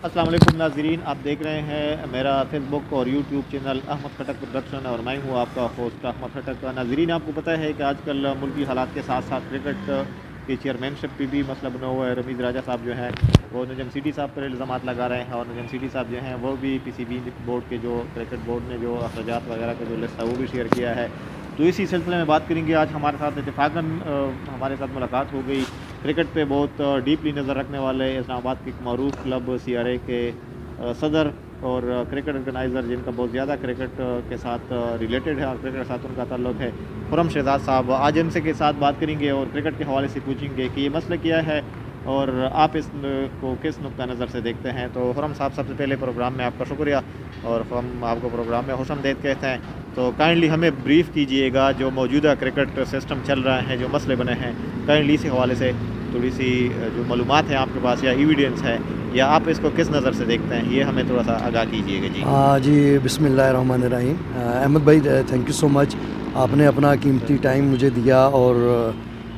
अस्सलाम वालेकुम नाज़रीन, आप देख रहे हैं मेरा फेसबुक और यूट्यूब चैनल अहमद खटक प्रोडक्शन और मैं हूं आपका होस्ट अहमद खटक। नाज़रीन, आपको पता है कि आजकल मुल्की हालात के साथ साथ क्रिकेट की चेयरमैनशिप पे भी मसला बना हुआ है। रमीज़ राजा साहब जो हैं वो नजम सिटी साहब पर इल्ज़ाम लगा रहे हैं और नजम सिटी साहब जो हैं वो भी PCB बोर्ड के जो क्रिकेट बोर्ड ने जो अखराजात वगैरह का जो लिस्ट है वो भी शेयर किया है। तो इसी सिलसिले में बात करेंगे। आज हमारे साथ इत्तेफाकन हमारे साथ मुलाकात हो गई क्रिकेट पे बहुत डीपली नज़र रखने वाले इस्लामाबाद के एक मरूफ क्लब CRA के सदर और क्रिकेट ऑर्गेनाइज़र जिनका बहुत ज़्यादा क्रिकेट के साथ रिलेटेड है और क्रिकेट के साथ उनका ताल्लुक़ है, खुर्रम शहजाद साहब। आज इनसे के साथ बात करेंगे और क्रिकेट के हवाले से पूछेंगे कि ये मसला क्या है और आप इस को किस नुक्ता नज़र से देखते हैं। तो खुर्रम साहब, सबसे पहले प्रोग्राम में आपका शुक्रिया और हम आपको प्रोग्राम में खुशामदीद कहते हैं। तो काइंडली हमें ब्रीफ़ कीजिएगा जो मौजूदा क्रिकेट सिस्टम चल रहा है, जो मसले बने हैं, काइंडली इसी हवाले से थोड़ी सी जो मालूमात है आपके पास या एविडेंस है या आप इसको किस नज़र से देखते हैं, ये हमें थोड़ा सा आगाह कीजिएगा जी। जी, बिस्मिल्लाहिर्रहमानिर्रहीम। अहमद भाई, थैंक यू सो मच। आपने अपना कीमती टाइम मुझे दिया और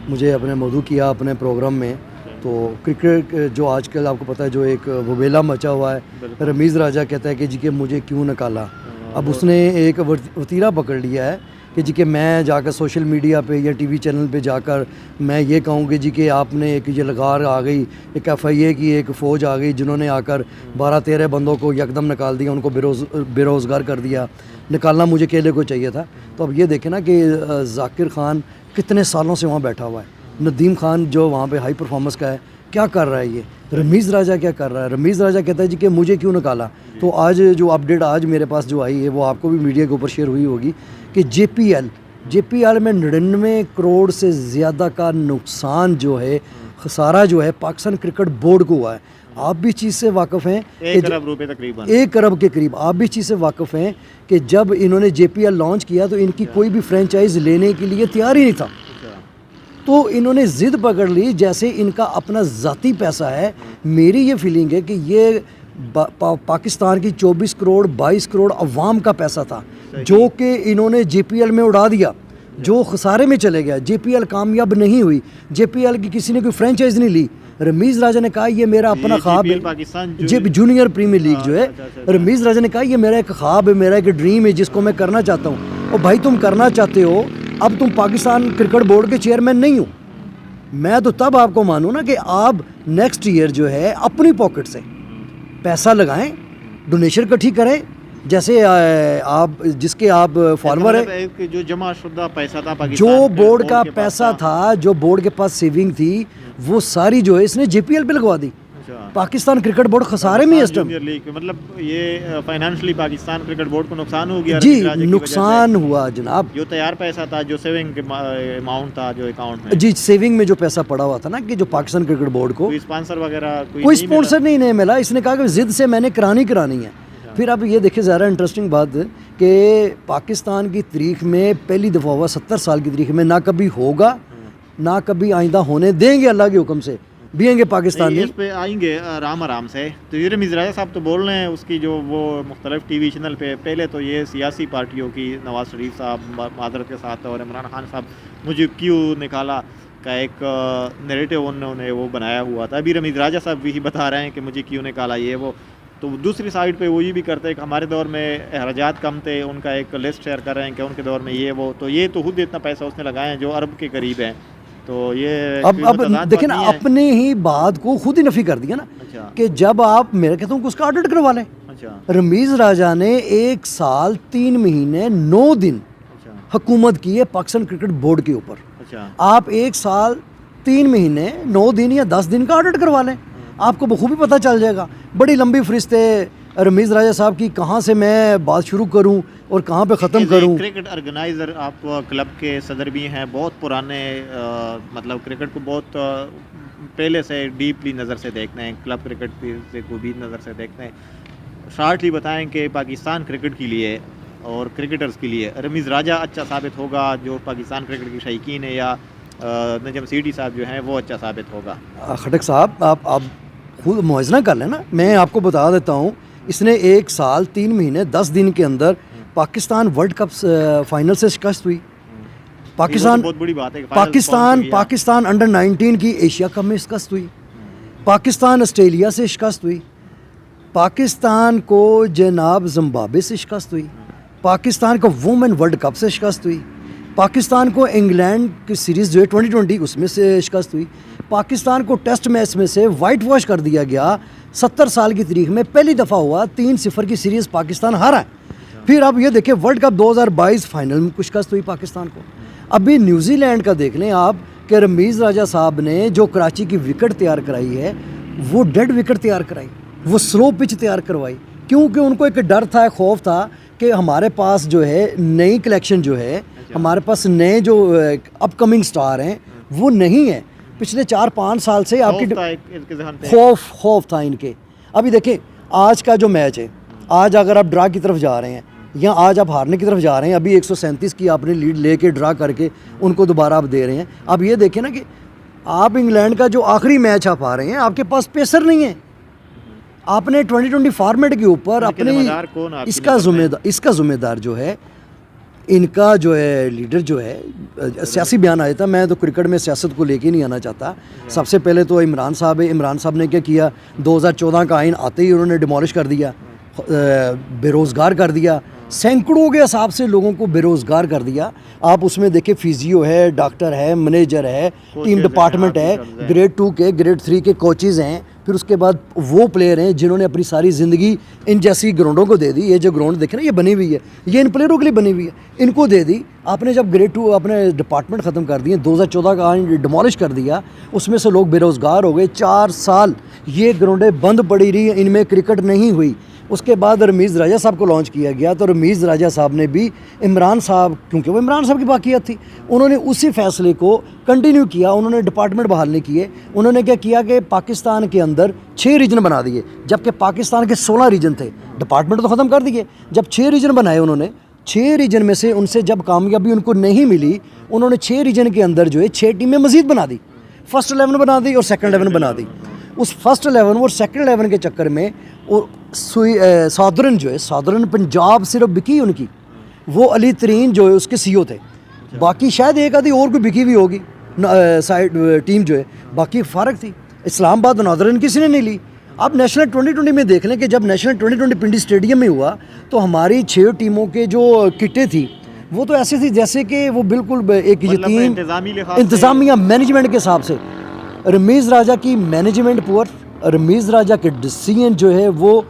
मुझे अपने मौजू किया अपने प्रोग्राम में। तो क्रिकेट जो आजकल आपको पता है जो एक वबेला मचा हुआ है, रमीज़ राजा कहता है कि जी कि मुझे क्यों निकाला। अब उसने एक वतीरा पकड़ लिया है कि जी कि मैं जाकर सोशल मीडिया पे या टीवी चैनल पे जाकर मैं ये कहूँ कि जी कि आपने एक ये लगार आ गई, एक FIA की एक फ़ौज आ गई जिन्होंने आकर 12-13 बंदों को यकदम निकाल दिया, उनको बेरोज़गार कर दिया। निकालना मुझे अकेले को चाहिए था। तो अब ये देखें ना कि जाकिर खान कितने सालों से वहाँ बैठा हुआ है, नदीम खान जो वहाँ पे हाई परफॉर्मेंस का है, क्या कर रहा है ये रमीज़ राजा, क्या कर रहा है। रमीज़ राजा कहता है जी कि मुझे क्यों निकाला। तो आज जो अपडेट आज मेरे पास जो आई है वो आपको भी मीडिया के ऊपर शेयर हुई होगी कि JPL में 99 करोड़ से ज़्यादा का नुकसान जो है, खसारा जो है पाकिस्तान क्रिकेट बोर्ड को हुआ है। आप भी चीज़ से वाकिफ़ हैं, 1 अरब रुपए तकरीबन, 1 अरब के करीब। आप भी चीज़ से वाकिफ़ हैं कि जब इन्होंने JPL लॉन्च किया तो इनकी कोई भी फ्रेंचाइज लेने के लिए तैयार ही नहीं था। तो इन्होंने ज़िद पकड़ ली जैसे इनका अपना ज़ाती पैसा है। मेरी ये फीलिंग है कि ये पाकिस्तान की 24 करोड़ 22 करोड़ अवाम का पैसा था जो कि इन्होंने JPL में उड़ा दिया, जो खसारे में चले गया। JPL कामयाब नहीं हुई, JPL की किसी ने कोई फ्रेंचाइज नहीं ली। रमीज़ राजा ने कहा ये मेरा अपना ख्वाब है, जूनियर प्रीमियर लीग जो है, रमीज़ राजा ने कहा ये मेरा एक ख्वाब है, मेरा एक ड्रीम है जिसको मैं करना चाहता हूँ। और भाई तुम करना चाहते हो, अब तुम पाकिस्तान क्रिकेट बोर्ड के चेयरमैन नहीं हो। मैं तो तब आपको मानूँ ना कि आप नेक्स्ट ईयर जो है अपनी पॉकेट से पैसा लगाएं, डोनेशन इकट्ठी करें, जैसे आप जिसके आप फॉर्मर है, जो जमा शुदा पैसा था जो बोर्ड का पैसा था, जो बोर्ड के पास सेविंग थी, वो सारी जो है इसने JPL पे लगवा दी। पाकिस्तान क्रिकेट बोर्ड खसारे में इस टाइम, मतलब ये फाइनेंशियली पाकिस्तान क्रिकेट बोर्ड को नुकसान हो गया जी, नुकसान हुआ जनाब। जो तैयार पैसा था, जो सेविंग अमाउंट था, जो अकाउंट में जी सेविंग में जो पैसा पड़ा हुआ था ना कि जो पाकिस्तान क्रिकेट बोर्ड को स्पॉन्सर वगैरह कोई स्पॉन्सर नहीं मिला। इसने कहा कि जिद से मैंने करानी है। फिर अब ये देखिए ज़रा इंटरेस्टिंग बात कि पाकिस्तान की तारीख में पहली दफ़ा हुआ 70 साल की तारीख में, ना कभी होगा ना कभी आइंदा होने देंगे, अल्लाह के हुक्म से बीएंगे पाकिस्तानी। इस पे आएंगे आराम से। तो ये रमीज़ राजा साहब तो बोल रहे हैं उसकी जो वो मुख्तलिफ TV चैनल पे, पहले तो ये सियासी पार्टियों की, नवाज़ शरीफ साहब मादरत के साथ और इमरान खान साहब मुझे क्यों निकाला का एक नैरेटिव उन्होंने वो बनाया हुआ था। अभी रमीज़ राजा साहब भी बता रहे हैं कि मुझे क्यों निकाला ये वो। तो दूसरी साइड पे वो ये भी करते हैं कि हमारे दौर में अखराजात कम थे, उनका एक लिस्ट शेयर कर रहे हैं कि उनके दौर में ये वो। तो ये तो खुद इतना पैसा उसने लगाया है जो अरब के करीब है। तो ये अब देखिए ना, अपने ही बात को खुद ही नफी कर दिया ना। अच्छा। कि जब आप, मेरे कहता हूँ उसका ऑडिट करवा लें। अच्छा। रमीज़ राजा ने 1 साल 3 महीने 9 दिन हुकूमत की है पाकिस्तान क्रिकेट बोर्ड के ऊपर। अच्छा। आप 1 साल 3 महीने 9 दिन या 10 दिन का ऑडिट करवा लें, आपको बखूबी पता चल जाएगा। बड़ी लंबी फहरिस्त है रमीज़ राजा साहब की, कहाँ से मैं बात शुरू करूँ और कहाँ पे ख़त्म करूँ। क्रिकेट ऑर्गेनाइज़र आप क्लब के सदर भी हैं, बहुत पुराने मतलब क्रिकेट को बहुत पहले से डीपली नज़र से देखते हैं, क्लब क्रिकेट से को भी नज़र से देखते हैं। शॉर्टली बताएं कि पाकिस्तान क्रिकेट के लिए और क्रिकेटर्स के लिए रमीज़ राजा अच्छा साबित होगा जो पाकिस्तान क्रिकेट की शौकीन है, या नजम सिटी साहब जो हैं वो अच्छा साबित होगा। खटक साहब आप खुद मुआवजा कर लेना। मैं आपको बता देता हूँ, इसने 1 साल 3 महीने 10 दिन के अंदर पाकिस्तान वर्ल्ड कप फाइनल से शिकस्त हुई। पाकिस्तान बहुत बड़ी बात है। पाकिस्तान अंडर 19 की एशिया कप में शिकस्त हुई। पाकिस्तान ऑस्ट्रेलिया से शिकस्त हुई। पाकिस्तान को जनाब जिम्बाब्वे से शिकस्त हुई, पाकिस्तान को वुमेन वर्ल्ड कप से शिकस्त हुई, पाकिस्तान को इंग्लैंड की सीरीज़ जो है 2020 उसमें से शिकस्त हुई, पाकिस्तान को टेस्ट मैच में से वाइट वॉश कर दिया गया। 70 साल की तारीख में पहली दफ़ा हुआ 3-0 की सीरीज़ पाकिस्तान हारा है। फिर अब ये देखिए वर्ल्ड कप 2022 फाइनल में कुछ शिकस्त हुई पाकिस्तान को। अभी न्यूजीलैंड का देख लें आप कि रमीज़ राजा साहब ने जो कराची की विकेट तैयार कराई है वो डेड विकेट तैयार कराई, वो स्लो पिच तैयार करवाई, क्योंकि उनको एक डर था, खौफ था कि हमारे पास जो है नई कलेक्शन जो है, हमारे पास नए जो अपकमिंग स्टार हैं वो नहीं है। पिछले 4-5 साल से आपकी खौफ था इनके। अभी देखें आज का जो मैच है, आज अगर आप ड्रा की तरफ जा रहे हैं या आज आप हारने की तरफ जा रहे हैं, अभी 137 की आपने लीड लेके ड्रा करके उनको दोबारा आप दे रहे हैं। अब ये देखें ना कि आप इंग्लैंड का जो आखिरी मैच आप आ रहे हैं, आपके पास पेसर नहीं है। आपने 2020 फॉर्मेट के ऊपर अपनी इसका ज़िम्मेदार जो है, इनका जो है लीडर जो है, सियासी बयान आया था। मैं तो क्रिकेट में सियासत को लेके नहीं आना चाहता। सबसे पहले तो इमरान साहब है। इमरान साहब ने क्या किया, 2014 का आइन आते ही उन्होंने डिमोलिश कर दिया, बेरोज़गार कर दिया, सैकड़ों के हिसाब से लोगों को बेरोज़गार कर दिया। आप उसमें देखिए फिजियो है, डॉक्टर है, मैनेजर है, टीम डिपार्टमेंट है, ग्रेड 2 के ग्रेड 3 के कोचेज़ हैं, फिर उसके बाद वो प्लेयर हैं जिन्होंने अपनी सारी ज़िंदगी इन जैसी ग्राउंडों को दे दी। ये जो ग्राउंड देखे ना ये बनी हुई है, ये इन प्लेयरों के लिए बनी हुई है, इनको दे दी। आपने जब ग्रेड 2 अपने डिपार्टमेंट ख़त्म कर दिए, 2014 का डिमोलिश कर दिया, उसमें से लोग बेरोज़गार हो गए। 4 साल ये ग्राउंडें बंद पड़ी रही, इनमें क्रिकेट नहीं हुई। उसके बाद रमीज़ राजा साहब को लॉन्च किया गया, तो रमीज़ राजा साहब ने भी इमरान साहब, क्योंकि वो इमरान साहब की बाकियत थी, उन्होंने उसी फैसले को कंटिन्यू किया। उन्होंने डिपार्टमेंट बहाल नहीं किए। उन्होंने क्या किया कि पाकिस्तान के अंदर 6 रीजन बना दिए, जबकि पाकिस्तान के 16 रीजन थे। डिपार्टमेंट तो ख़त्म कर दिए। जब 6 रीजन बनाए उन्होंने, 6 रीजन में से उनसे जब कामयाबी उनको नहीं मिली, उन्होंने 6 रीजन के अंदर जो है 6 टीमें मज़ीद बना दी, फर्स्ट 11 बना दी और सेकंड 11 बना दी। उस फर्स्ट 11 और सेकंड 11 के चक्कर में और सादरन जो है, सादरन पंजाब सिर्फ बिकी उनकी, वो अली तरीन जो है उसके सीईओ थे। बाकी शायद एक आधी और कोई बिकी हुई होगी साइड टीम जो है, बाकी फ़र्क थी। इस्लामाबाद नादरन किसी ने नहीं ली। अब नेशनल 2020 में देख लें कि जब नेशनल 2020 पिंडी स्टेडियम में हुआ तो हमारी 6 टीमों के जो किटें थी वो तो ऐसी थी जैसे कि वो बिल्कुल एक यकीन इंतज़ामिया मैनेजमेंट के हिसाब से। रमीज़ राजा की मैनेजमेंट पुअर, रमीज़ राजा के डिसीजन जो है वो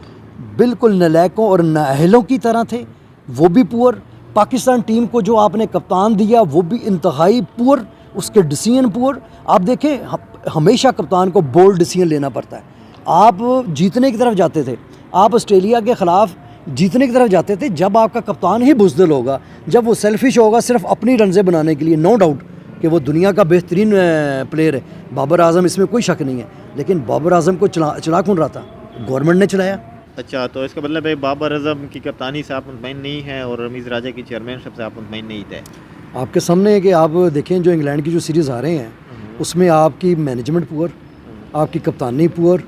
बिल्कुल नलायकों और नाअहलों की तरह थे, वो भी पुअर। पाकिस्तान टीम को जो आपने कप्तान दिया वो भी इंतहाई पुअर, उसके डिसीजन पुअर। आप देखें हमेशा कप्तान को बोल्ड डिसीजन लेना पड़ता है। आप जीतने की तरफ जाते थे, आप ऑस्ट्रेलिया के ख़िलाफ़ जीतने की तरफ जाते थे जब आपका कप्तान ही बुज़दिल होगा, जब वो सेल्फिश होगा सिर्फ अपनी रनज़े बनाने के लिए। नो डाउट कि वो दुनिया का बेहतरीन प्लेयर है, बाबर आज़म, इसमें कोई शक नहीं है, लेकिन बाबर आज़म को चला कौन रहा था? गवर्नमेंट ने चलाया। अच्छा, तो इसका मतलब है बाबर आज़म की कप्तानी से आप मुतमईन नहीं हैं और रमीज़ राजा की चेयरमैनशिप से आप मुतमईन नहीं थे। आपके सामने है कि आप देखें जो इंग्लैंड की जो सीरीज़ आ रहे हैं उसमें आपकी मैनेजमेंट पुअर, आपकी कप्तानी पुअर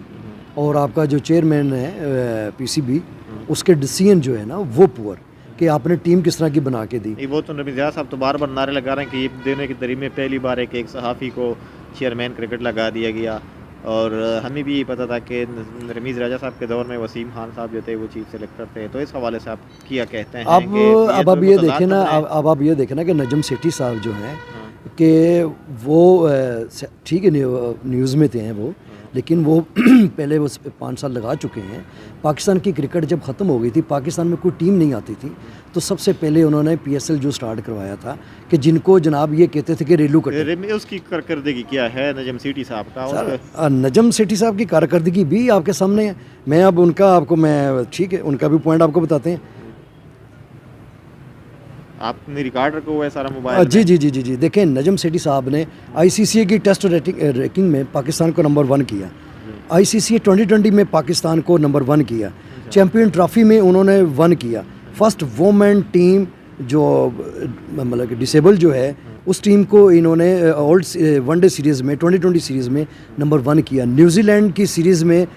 और आपका जो चेयरमैन है पीसीबी, उसके डिसीजन जो है ना वो पुअर कि आपने टीम किस तरह की बना के दी। वो तो रमीज़ राजा साहब तो बार बार नारे लगा रहे हैं कि ये देने की तरीक़ में पहली बार एक सहाफ़ी को चेयरमैन क्रिकेट लगा दिया गया, और हमें भी पता था कि रमीज़ राजा साहब के दौर में वसीम खान साहब जो थे वो चीफ सेलेक्टर थे। तो इस हवाले से आप क्या कहते हैं? अब आप ये देखें ना, अब आप ये देखें ना कि नजम सेठी साहब जो हैं कि वो ठीक है न्यूज़ में थे हैं वो, लेकिन वो पहले वो 5 साल लगा चुके हैं। पाकिस्तान की क्रिकेट जब ख़त्म हो गई थी, पाकिस्तान में कोई टीम नहीं आती थी, तो सबसे पहले उन्होंने PSL जो स्टार्ट करवाया था कि जिनको जनाब ये कहते थे कि रेलू कटे। उसकी कारकर्दगी क्या है नजम सेठी साहब का? सर नजम सेठी साहब की कारकर्दगी भी आपके सामने है। मैं अब उनका आपको मैं ठीक है उनका भी पॉइंट आपको बताते हैं। आपने रिकॉर्ड रखा हुआ है सारा मोबाइल? जी। देखें नजम सेठी साहब ने ICCA की टेस्ट रैंकिंग में पाकिस्तान को नंबर 1 किया, ICCA 2020 में पाकिस्तान को नंबर 1 किया, चैम्पियन ट्रॉफी में उन्होंने 1 किया, फर्स्ट वुमेन टीम जो मतलब कि डिसेबल जो है उस टीम को इन्होंने ओल्ड वनडे सीरीज़ में 2020 सीरीज़ में नंबर 1 किया। न्यूजीलैंड की सीरीज़ में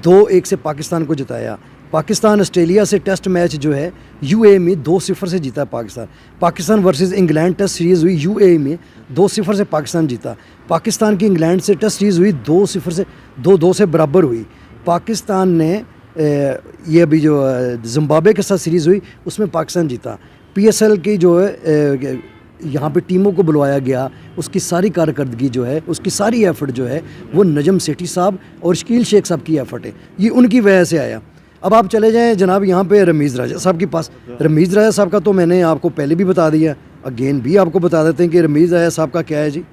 2-1 से पाकिस्तान को जिताया। पाकिस्तान ऑस्ट्रेलिया से टेस्ट मैच जो है UAE में 2-0 से जीता Pakistan versus England test series हुई UAE में 2-0 से पाकिस्तान जीता। पाकिस्तान की इंग्लैंड से टेस्ट सीरीज़ हुई 2-0 से 2-2 से बराबर हुई। पाकिस्तान ने ये अभी जो जिम्बाब्वे के साथ सीरीज़ हुई उसमें पाकिस्तान जीता। PSL की जो है यहाँ पे टीमों को बुलवाया गया, उसकी सारी कारकर्दगी जो है, उसकी सारी एफ़र्ट जो है वो नजम सेठी साहब और शकील शेख साहब की एफ़र्ट है, ये उनकी वजह से आया। अब आप चले जाएं जनाब यहाँ पे रमीज़ राजा साहब के पास। रमीज़ राजा साहब का तो मैंने आपको पहले भी बता दिया, अगेन भी आपको बता देते हैं कि रमीज़ राजा साहब का क्या है जी।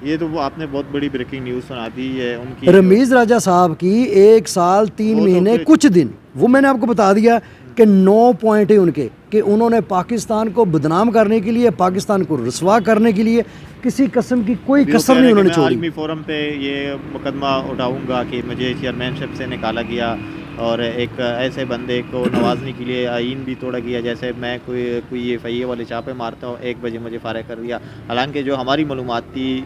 ये तो वो आपने बहुत बड़ी ब्रेकिंग न्यूज़ सुना दी है उनकी। रमीज़ राजा साहब की 1 साल 3 महीने कुछ दिन, वो मैंने आपको बता दिया कि 9 पॉइंट है उनके, कि उन्होंने पाकिस्तान को बदनाम करने के लिए, पाकिस्तान को रुसवा करने के लिए किसी किस्म की कोई कसर नहीं उन्होंने छोड़ी। आलमी फोरम पे ये मुकदमा उठाऊंगा कि मुझे चेयरमैनशिप से निकाला गया और एक ऐसे बंदे को नवाजने के लिए आइन भी तोड़ा गया, जैसे मैं कोई ये फैये वाले छापे मारता हूँ, 1 बजे मुझे फारिग कर दिया। हालांकि जो हमारी मालूमात थी,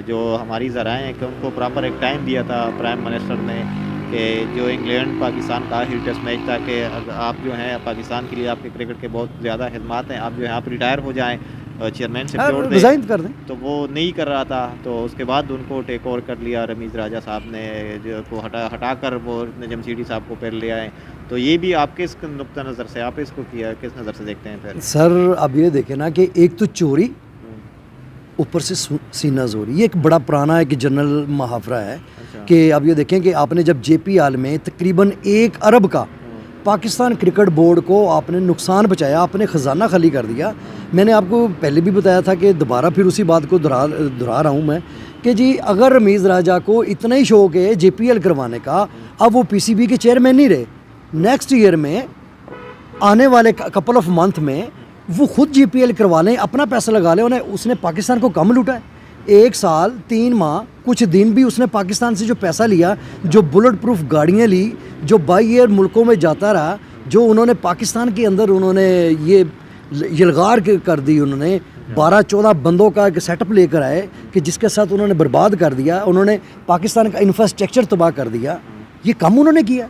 जो हमारी ज़राएँ हैं, कि उनको प्रॉपर एक टाइम दिया था प्राइम मिनिस्टर ने कि जो इंग्लैंड पाकिस्तान का आखिरी टेस्ट मैच था कि आप जो हैं पाकिस्तान के लिए आपके क्रिकेट के बहुत ज़्यादा खिदमात हैं, आप जो है आप रिटायर हो जाएँ, चेयरमैन से जोड़ रिज़ाइन कर दें। तो वो नहीं कर रहा था, तो उसके बाद उनको टेक ओवर कर लिया रमीज़ राजा साहब ने, जो को हटा कर वो नजम सीठी साहब को फिर ले आए। तो ये भी आपके इस नुक्ता नज़र से आप इसको किस नज़र से देखते हैं फिर? सर अब ये देखें ना कि एक तो चोरी, ऊपर से सीना जोरी, ये एक बड़ा पुराना एक जनरल मुहावरा है। अच्छा। कि अब ये देखें कि आपने जब JPL में तकरीबन 1 अरब का पाकिस्तान क्रिकेट बोर्ड को आपने नुकसान पहुँचाया, आपने ख़जाना खाली कर दिया। मैंने आपको पहले भी बताया था कि दोबारा फिर उसी बात को दोहरा रहा हूँ मैं कि जी अगर रमीज़ राजा को इतना ही शौक है JPL करवाने का, अब वो PCB के चेयरमैन नहीं रहे, नेक्स्ट ईयर में आने वाले कपल ऑफ मंथ में वो खुद JPL करवा लें, अपना पैसा लगा लें। उन्हें उसने पाकिस्तान को कम लूटा है। 1 साल 3 माह कुछ दिन भी उसने पाकिस्तान से जो पैसा लिया, जो बुलेट प्रूफ गाड़ियाँ ली, जो बाई एयर मुल्कों में जाता रहा, जो उन्होंने पाकिस्तान के अंदर उन्होंने ये यलगार कर दी, उन्होंने 12-14 बंदों का एक सेटअप लेकर आए कि जिसके साथ उन्होंने बर्बाद कर दिया, उन्होंने पाकिस्तान का इंफ्रास्ट्रक्चर तबाह कर दिया। ये काम उन्होंने किया।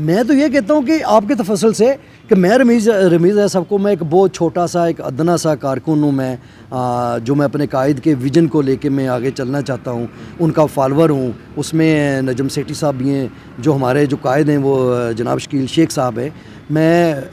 मैं तो ये कहता हूँ कि आपके तफसल से कि मैं रमीज़ साहब को मैं एक बहुत छोटा सा एक अदना सा कारकुन हूँ मैं, जो मैं अपने कायद के विजन को लेके मैं आगे चलना चाहता हूँ, उनका फॉलोअर हूँ। उसमें नजम सेठी साहब भी हैं, जो हमारे जो कायद हैं वो जनाब शकील शेख साहब हैं। मैं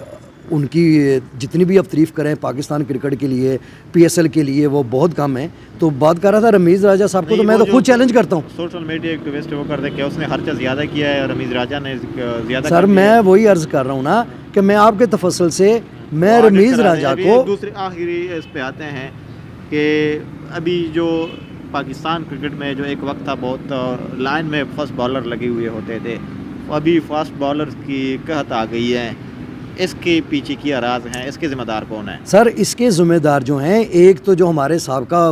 उनकी जितनी भी आप तारीफ़ करें पाकिस्तान क्रिकेट के लिए, PSL के लिए, वो बहुत कम है। तो बात कर रहा था रमीज़ राजा साहब को, तो मैं तो खुद चैलेंज करता हूँ। सोशल मीडिया एक्टिविस्ट वो करते कि उसने खर्चा ज़्यादा किया है, रमीज़ राजा ने ज़्यादा। सर मैं वही अर्ज़ कर रहा हूँ ना कि मैं आपके तफसल से मैं रमीज़ राजा को दूसरे आखिरी इस पे आते हैं कि अभी जो पाकिस्तान क्रिकेट में जो एक वक्त था बहुत लाइन में फास्ट बॉलर लगे हुए होते थे, अभी फास्ट बॉलर की कहत आ गई है, इसके पीछे की आराज हैं, इसके ज़िम्मेदार कौन है? सर इसके ज़िम्मेदार जो हैं, एक तो जो हमारे साहबका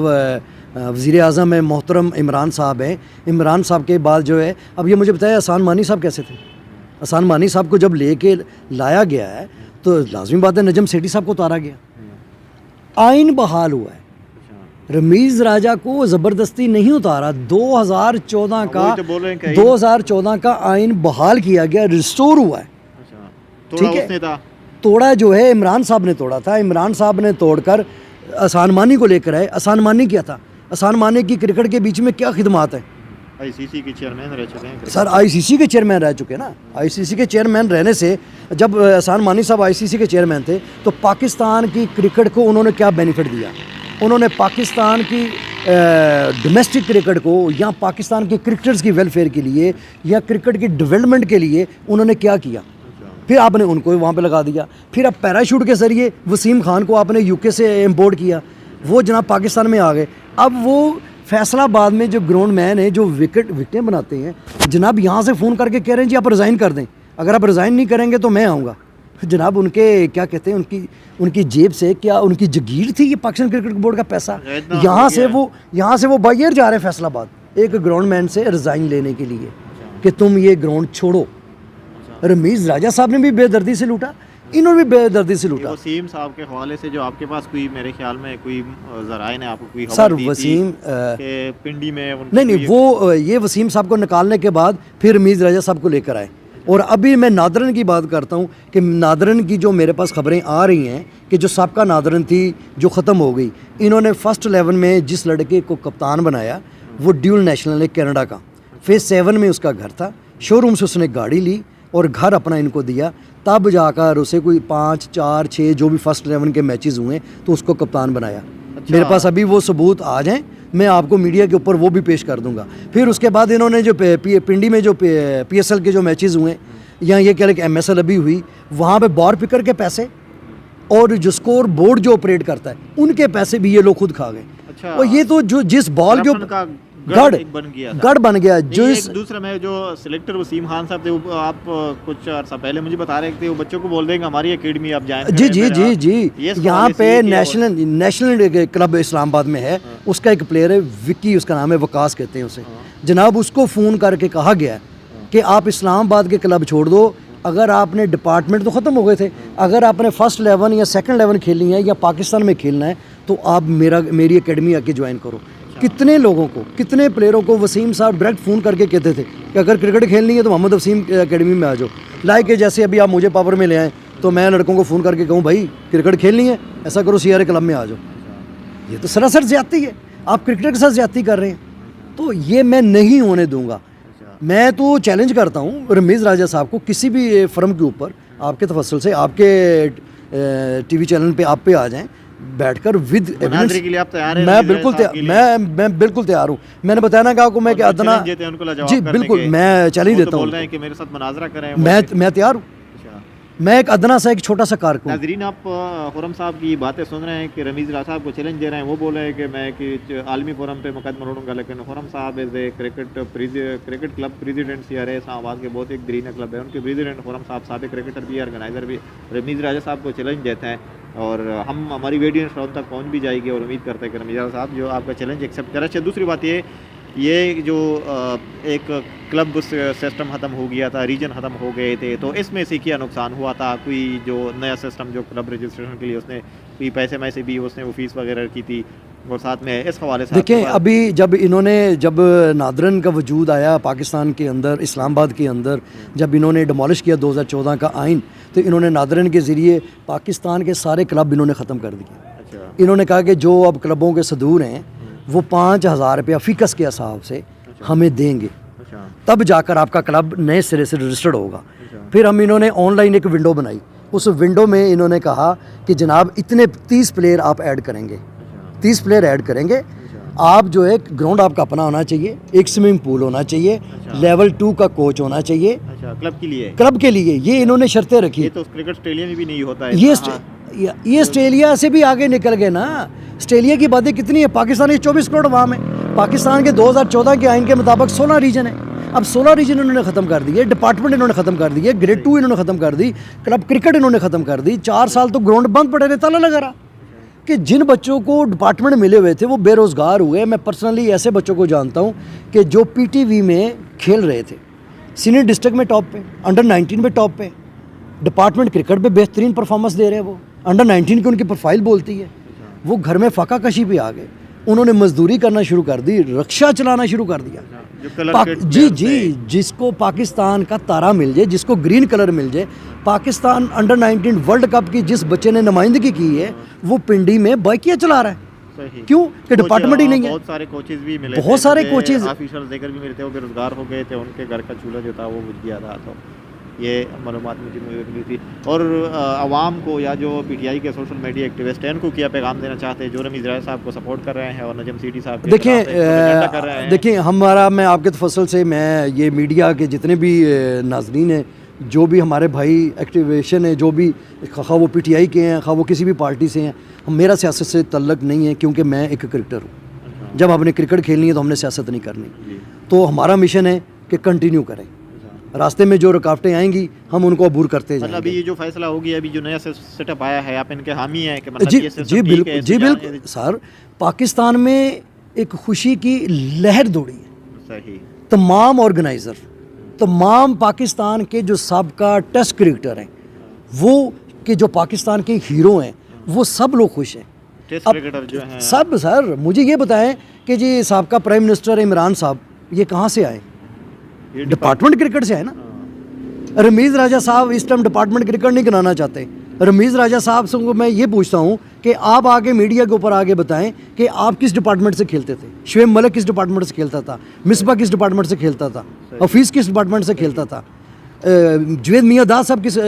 वज़ीर आज़म है मोहतरम इमरान साहब हैं। इमरान साहब के बाद जो है, अब ये मुझे बताया एहसान मानी साहब कैसे थे? एहसान मानी साहब को जब लेके लाया गया है तो लाजमी बात है नजम सेठी साहब को उतारा गया, आइन बहाल हुआ है। रमीज़ राजा को ज़बरदस्ती नहीं उतारा, 2014 का आइन बहाल किया गया, रिस्टोर हुआ है। ठीक है, तोड़ा जो है इमरान साहब ने तोड़ा था, इमरान साहब ने तोड़कर एहसान मानी को लेकर आए। एहसान मानी क्या था? एहसान मानी की क्रिकेट के बीच में क्या खिदमात है? ICC के चेयरमैन रह चुके हैं सर, ICC के चेयरमैन रह चुके हैं ना। ICC के चेयरमैन रहने से, जब एहसान मानी साहब ICC के चेयरमैन थे तो पाकिस्तान की क्रिकेट को उन्होंने क्या बेनिफिट दिया? उन्होंने पाकिस्तान की डोमेस्टिक क्रिकेट को या पाकिस्तान के क्रिकेटर्स की वेलफेयर के लिए या क्रिकेट की डेवलपमेंट के लिए उन्होंने क्या किया? फिर आपने उनको वहाँ पे लगा दिया। फिर अब पैराशूट के ज़रिए वसीम खान को आपने UK से इम्पोर्ट किया, वो जनाब पाकिस्तान में आ गए। अब वो फैसलाबाद में जो ग्राउंड मैन है, जो विकेटें बनाते हैं, जनाब यहाँ से फ़ोन करके कह रहे हैं जी आप रिज़ाइन कर दें, अगर आप रिज़ाइन नहीं करेंगे तो मैं आऊँगा। जनाब उनके क्या कहते हैं, उनकी जेब से क्या उनकी जगीर थी ये पाकिस्तान क्रिकेट बोर्ड का पैसा? यहाँ से वो बाहर जा रहे हैं फैसलाबाद एक ग्राउंड मैन से रिज़ाइन लेने के लिए कि तुम ये ग्राउंड छोड़ो। रमीज़ राजा साहब ने भी बेदर्दी से लूटा, इन्होंने भी बेदर्दी से लूटा। वसीम साहब के हवाले से जो आपके पास कोई, मेरे ख्याल में कोई ज़राए ने आपको कोई सर वसीम के पिंडी में नहीं वो ये वसीम साहब को निकालने के बाद फिर रमीज़ राजा साहब को लेकर आए। और अभी मैं नादरन की बात करता हूँ कि नादरन की जो मेरे पास खबरें आ रही हैं कि जो साबका नादरन थी जो ख़त्म हो गई, इन्होंने फर्स्ट 11 में जिस लड़के को कप्तान बनाया वो ड्यूल नेशनल है कनाडा का, फेज़ 7 में उसका घर था, शोरूम से उसने गाड़ी ली और घर अपना इनको दिया, तब जाकर उसे कोई 5, 4, 6 जो भी फर्स्ट 11 के मैचेस हुए तो उसको कप्तान बनाया। मेरे पास अभी वो सबूत आ जाएं, मैं आपको मीडिया के ऊपर वो भी पेश कर दूंगा। फिर उसके बाद इन्होंने जो पिंडी में जो PSL के जो मैचेस हुए या ये कह रहे कि MSL अभी हुई, वहाँ पे बॉर पिकर के पैसे और जो स्कोर बोर्ड जो ऑपरेट करता है उनके पैसे भी ये लोग खुद खा गए। अच्छा। और ये तो जो जिस बॉल के गढ़ बन गया जो एक दूसरा में जो सिलेक्टर वसीम खान साहब थे, वो आप कुछ अर्सा पहले मुझे बता रहे थे वो बच्चों को बोल देंगे हमारी एकेडमी आप जाएं। जी यहाँ पे नेशनल क्लब इस्लामाबाद में है, उसका एक प्लेयर है विक्की, उसका नाम है वकास कहते हैं उसे। जनाब उसको फ़ोन करके कहा गया कि आप इस्लामाबाद के क्लब छोड़ दो, अगर आपने डिपार्टमेंट तो ख़त्म हो गए थे, अगर आपने फर्स्ट 11 या सेकंड 11 खेलनी है या पाकिस्तान में खेलना है तो आप मेरी एकेडमी आके ज्वाइन करो। कितने लोगों को, कितने प्लेयरों को वसीम साहब डायरेक्ट फ़ोन करके कहते थे कि अगर क्रिकेट खेलनी है तो मोहम्मद वसीम एकेडमी में आ जाओ। लाइक जैसे अभी आप मुझे पावर में ले आएँ तो मैं लड़कों को फ़ोन करके कहूँ भाई क्रिकेट खेलनी है, ऐसा करो CRA क्लब में आ जाओ। ये तो सरासर ज़्यादती है, आप क्रिकेट के साथ ज़्यादती कर रहे हैं, तो ये मैं नहीं होने दूँगा। मैं तो चैलेंज करता हूँ रमीज़ राजा साहब को, किसी भी फर्म के ऊपर आपके तफस्सुल से आपके TV चैनल पे आप पे आ जाएं, बैठकर विद एविडेंस के लिए आप तैयार हैं? मैं बिल्कुल तैयार, मैं बिल्कुल तैयार हूँ। मैंने बताया ना कहा को मैं क्या अदना जी बिल्कुल मैं चैलेंज देता हूँ कि मेरे साथ मुनाजरा करें, मैं तैयार हूँ। मैं एक अदना सा एक छोटा सा कारकुन। नाज़रीन आप खुरम साहब की बातें सुन रहे हैं कि रमीज़ राजा साहब को चैलेंज दे रहे हैं। वो बोल रहे हैं कि मैं कि आलमी फोरम पे मुकदमा लड़ूंगा, लेकिन खुरम साहब as a cricket club president CRA Islamabad के बहुत एक ग्रीन क्लब है, उनके प्रेसिडेंट खुरम साहब साबिक क्रिकेटर भी, ऑर्गेनाइज़र भी रमीज़ राजा साहब को चैलेंज देते हैं और हम हमारी वीडियो श्रोता तक पहुँच भी जाएगी और उम्मीद करते हैं कि रमीज़ राजा साहब जो आपका चैलेंज एक्सेप्ट करें। अच्छा, दूसरी बात ये जो एक क्लब सिस्टम ख़त्म हो गया था, रीजन ख़त्म हो गए थे, तो इसमें से क्या नुकसान हुआ था? कोई जो नया सिस्टम जो क्लब रजिस्ट्रेशन के लिए उसने कोई पैसे में से भी उसने वो फीस वगैरह की थी, और साथ में इस हवाले से देखें अभी जब नादरन का वजूद आया पाकिस्तान के अंदर, इस्लामाबाद के अंदर, जब इन्होंने डिमोलिश किया 2014 का आइन, तो इन्होंने नादरन के ज़रिए पाकिस्तान के सारे क्लब इन्होंने ख़त्म कर दिए। अच्छा। इन्होंने कहा कि जो अब क्लबों के सदूर हैं वो 5,000 रुपया फ़ीकस के हिसाब से हमें देंगे, तब जाकर आपका क्लब नए सिरे से रजिस्टर्ड होगा। फिर इन्होंने ऑनलाइन एक विंडो बनाई, उस विंडो में इन्होंने कहा कि जनाब इतने 30 प्लेयर आप ऐड करेंगे, 30 प्लेयर ऐड करेंगे, आप जो है ग्राउंड आपका अपना होना चाहिए, एक स्विमिंग पूल होना चाहिए, लेवल 2 का कोच होना चाहिए क्लब के लिए ये इन्होंने शर्तें रखी। ये तो क्रिकेट ऑस्ट्रेलिया में भी नहीं होता है। ये ऑस्ट्रेलिया से भी आगे निकल गए ना। ऑस्ट्रेलिया की बातें कितनी है, पाकिस्तान के 24 करोड़ अवाम है। पाकिस्तान के 2014 के आइन के मुताबिक 16 रीजन है, अब 16 रीजन इन्होंने ख़त्म कर दिए, डिपार्टमेंट इन्होंने ख़त्म कर दिए, ग्रेड 2 इन्होंने ख़त्म कर दी, क्लब क्रिकेट इन्होंने ख़त्म कर दी। 4 साल तो ग्राउंड बंद पड़े रहे, ताला लगा रहा। कि जिन बच्चों को डिपार्टमेंट मिले हुए थे वो बेरोज़गार हुए। मैं पर्सनली ऐसे बच्चों को जानता हूँ कि जो PTV में खेल रहे थे, सीनियर डिस्ट्रिक्ट में टॉप पे, अंडर 19 में टॉप पे, डिपार्टमेंट क्रिकेट पे बेहतरीन परफॉर्मेंस दे रहे हैं। वो अंडर 19 की उनकी प्रोफाइल बोलती है। वो घर में फाका कशी पे आ गए, उन्होंने मजदूरी करना शुरू कर दी, रिक्शा चलाना शुरू कर दिया। जी जिसको पाकिस्तान का तारा मिल जाए, जिसको ग्रीन कलर मिल जाए, पाकिस्तान अंडर 19 वर्ल्ड कप की जिस बच्चे ने नुमाइंदगी की है वो पिंडी में बाइकियाँ चला रहा है। क्यों कि डिपार्टमेंट ही नहीं है। बहुत सारे कोचेस भी मिले, बहुत सारे कोचेस ऑफिशियल देकर भी मिले थे, वो बेरोजगार हो गए थे, उनके घर का चूल्हा जो था वो बुझ गया था। तो ये मालूमात मुझे मिली थी। और आवाम को या जो PTI के सोशल मीडिया एक्टिविस्ट हैं उनको क्या पैगाम देना चाहते हैं जो रमीज़ राजा साहब को सपोर्ट कर रहे हैं और नजम सीटी साहब के देखिए मैं आपके तफस्सुल से मैं ये मीडिया के जितने भी नाज़रीन हैं, जो भी हमारे भाई एक्टिवेशन है, जो भी खा वो PTI के हैं, खा वो किसी भी पार्टी से हैं, मेरा सियासत से तल्लक नहीं है, क्योंकि मैं एक क्रिकेटर हूँ। जब हमने क्रिकेट खेलनी है तो हमने सियासत नहीं करनी। तो हमारा मिशन है कि कंटिन्यू करें, रास्ते में जो रुकावटें आएंगी हम उनको अबूर करते जाएंगे। अभी ये जो फैसला हो गया, अभी जो नया सेटअप आया है, आप इनके हामी हैं कि मतलब जी बिल्कुल सर, पाकिस्तान में एक खुशी की लहर दौड़ी है। सही। तमाम ऑर्गेनाइज़र, तमाम पाकिस्तान के जो साबका टेस्ट क्रिकेटर हैं, वो कि जो पाकिस्तान के हीरो हैं, वो सब लोग खुश हैं। टेस्ट क्रिकेटर जो हैं सब। सर मुझे ये बताएं कि जी साबका प्राइम मिनिस्टर इमरान साहब ये कहाँ से आए? डिपार्टमेंट क्रिकेट से है ना। रमीज़ राजा साहब इस टाइम डिपार्टमेंट क्रिकेट नहीं कराना चाहते। रमीज़ राजा साहब से मैं ये पूछता हूँ कि आप आगे मीडिया के ऊपर आगे बताएं कि आप किस डिपार्टमेंट से खेलते थे। शुएब मलिक किस डिपार्टमेंट से खेलता था, मिसबा किस डिपार्टमेंट से खेलता था, हफीज़ किस डिपार्टमेंट से खेलता था। जुवेद मियाँ दास साहब किस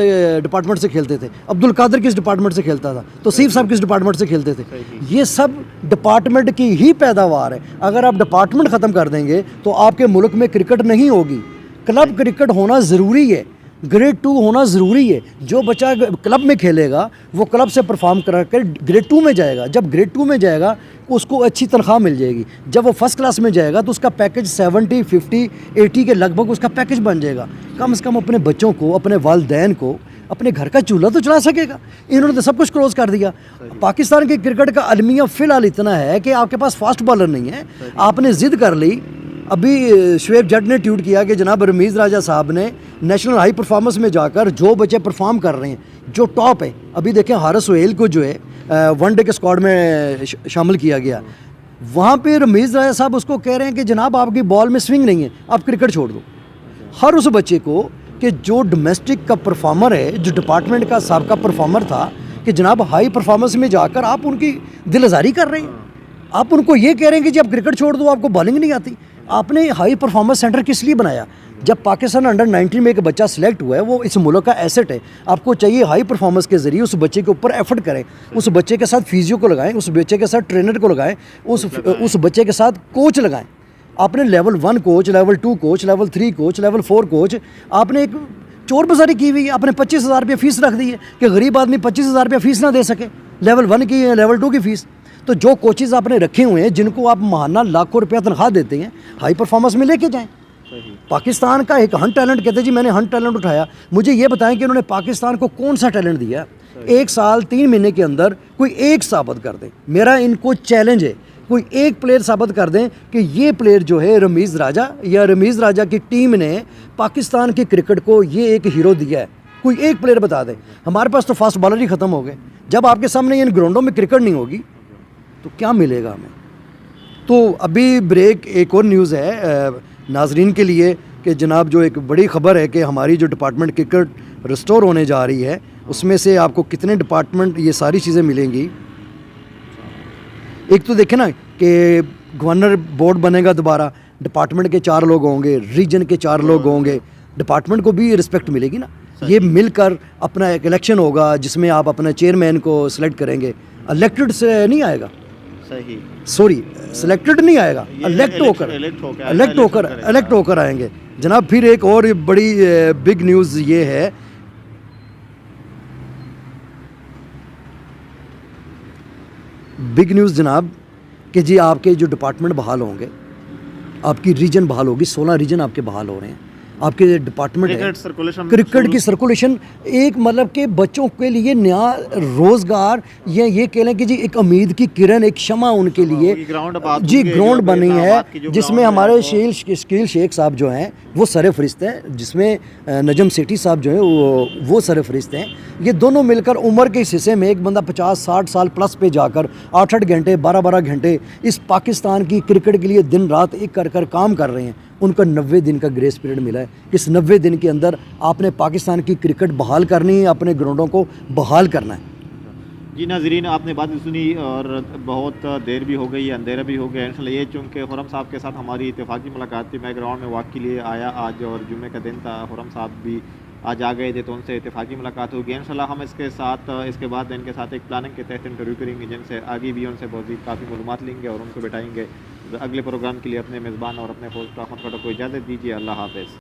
डिपार्टमेंट से खेलते थे, अब्दुल कादिर किस डिपार्टमेंट से खेलता था, तौसीफ साहब किस डिपार्टमेंट से खेलते थे। ये सब डिपार्टमेंट की ही पैदावार है। अगर आप डिपार्टमेंट ख़त्म कर देंगे तो आपके मुल्क में क्रिकेट नहीं होगी। क्लब क्रिकेट होना ज़रूरी है, ग्रेड 2 होना ज़रूरी है। जो बच्चा क्लब में खेलेगा वो क्लब से परफॉर्म करा कर ग्रेड 2 में जाएगा। जब ग्रेड 2 में जाएगा उसको अच्छी तनख्वाह मिल जाएगी। जब वो फर्स्ट क्लास में जाएगा तो उसका पैकेज 70, 50, 80 के लगभग उसका पैकेज बन जाएगा। कम से कम अपने बच्चों को, अपने वालिदैन को, अपने घर का चूल्हा तो चला सकेगा। इन्होंने तो सब कुछ क्लोज कर दिया। पाकिस्तान के क्रिकेट का अलमिया फ़िलहाल इतना है कि आपके पास फास्ट बॉलर नहीं है। आपने ज़िद कर ली। अभी शुएब जट ने ट्वीट किया कि जनाब रमीज़ राजा साहब ने नेशनल हाई परफॉर्मेंस में जाकर जो बच्चे परफॉर्म कर रहे हैं, जो टॉप है, अभी देखें हारिस सोहेल को जो है वनडे के स्क्वाड में शामिल किया गया। वहाँ पे रमीज़ राजा साहब उसको कह रहे हैं कि जनाब आपकी बॉल में स्विंग नहीं है, आप क्रिकेट छोड़ दो। हर उस बच्चे को कि जो डोमेस्टिक का परफॉर्मर है, जो डिपार्टमेंट का साबका परफॉर्मर था, कि जनाब हाई परफॉर्मेंस में जाकर आप उनकी दिल आज़ारी कर रहे हैं। आप उनको ये कह रहे हैं कि जी आप क्रिकेट छोड़ दो, आपको बॉलिंग नहीं आती। आपने हाई परफॉर्मेंस सेंटर किस लिए बनाया? जब पाकिस्तान अंडर 19 में एक बच्चा सिलेक्ट हुआ है, वो इस मुल्क का एसेट है। आपको चाहिए हाई परफॉर्मेंस के ज़रिए उस बच्चे के ऊपर एफर्ट करें, उस बच्चे के साथ फिजियो को लगाएं, उस बच्चे के साथ ट्रेनर को लगाएं, उस बच्चे के साथ कोच लगाएं। आपने level 1 coach, level 2 coach, level 3 coach, level 4 coach, आपने एक चोर बाजारी की हुई है। आपने 25,000 रुपये फ़ीस रख दी है कि गरीब आदमी 25,000 रुपये फ़ीस ना दे सके, लेवल 1 की, लेवल 2 की फ़ीस। तो जो कोचेज़ आपने रखे हुए हैं, जिनको आप महाना लाखों रुपया तनख्वाह देते हैं, हाई परफॉर्मेंस में लेके जाएं। पाकिस्तान का एक हंट टैलेंट कहते हैं जी, मैंने हंट टैलेंट उठाया। मुझे ये बताएं कि उन्होंने पाकिस्तान को कौन सा टैलेंट दिया? 1 साल 3 महीने के अंदर कोई एक साबित कर दें। मेरा इनको चैलेंज है, कोई एक प्लेयर साबित कर दें कि ये प्लेयर जो है रमीज़ राजा या रमीज़ राजा की टीम ने पाकिस्तान के क्रिकेट को ये एक हीरो दिया है। कोई एक प्लेयर बता दें। हमारे पास तो फास्ट बॉलर ही ख़त्म हो गए। जब आपके सामने इन ग्राउंडों में क्रिकेट नहीं होगी तो क्या मिलेगा हमें? तो अभी ब्रेक, एक और न्यूज़ है नाजरीन के लिए कि जनाब जो एक बड़ी ख़बर है कि हमारी जो डिपार्टमेंट क्रिकेट रिस्टोर होने जा रही है, उसमें से आपको कितने डिपार्टमेंट ये सारी चीज़ें मिलेंगी। एक तो देखें ना कि गवर्नर बोर्ड बनेगा दोबारा, डिपार्टमेंट के 4 लोग होंगे, रीजन के 4 लोग होंगे, डिपार्टमेंट को भी रिस्पेक्ट मिलेगी ना। ये मिलकर अपना एक इलेक्शन होगा जिसमें आप अपने चेयरमैन को सिलेक्ट करेंगे। इलेक्टेड से नहीं आएगा, सही, सॉरी सिलेक्टेड नहीं आएगा, इलेक्ट होकर आएंगे जनाब। फिर एक और बड़ी बिग न्यूज़ ये है, बिग न्यूज़ जनाब, कि जी आपके जो डिपार्टमेंट बहाल होंगे, आपकी रीजन बहाल होगी। 16 रीजन आपके बहाल हो रहे हैं। आपके डिपार्टमेंट है क्रिकेट की सर्कुलेशन, एक मतलब कि बच्चों के लिए नया रोज़गार, ये कह लें कि जी एक उम्मीद की किरण, एक शमा उनके लिए जी ग्राउंड बनी है, जिसमें हमारे शकील शेख साहब जो हैं वो सरफरिस्त हैं, जिसमें नजम सेठी साहब जो हैं वो सरफरिस्त हैं। ये दोनों मिलकर उम्र के इस हिस्से में एक बंदा 50-60 साल प्लस पे जाकर 8-8 घंटे 12-12 घंटे इस पाकिस्तान की क्रिकेट के लिए दिन रात एक कर काम कर रहे हैं। उनका 90 दिन का ग्रेस पीरियड मिला है। इस 90 दिन के अंदर आपने पाकिस्तान की क्रिकेट बहाल करनी है, अपने ग्राउंडों को बहाल करना है। जी नाज़रीन, आपने बात सुनी और बहुत देर भी हो गई है, अंधेरा भी हो गया। इंशाल्लाह ये चूँकि खुरम साहब के साथ हमारी इत्तेफाकी मुलाकात थी, मैं ग्राउंड में वॉक के लिए आया आज और जुम्मे का दिन था, खुरम साहब भी आज आ गए थे, तो उनसे इत्तेफाकी मुलाकात होगी। इंशाल्लाह हम इसके बाद इनके साथ एक प्लानिंग के तहत इंटरव्यू करेंगे, जिनसे आगे भी उनसे बहुत काफ़ी मालूमात लेंगे और उनको बैठाएंगे। अगले प्रोग्राम के लिए अपने मेज़बान और अपने होस्ट अहमद खटक को इजाज़त दीजिए। अल्लाह हाफ़िज़।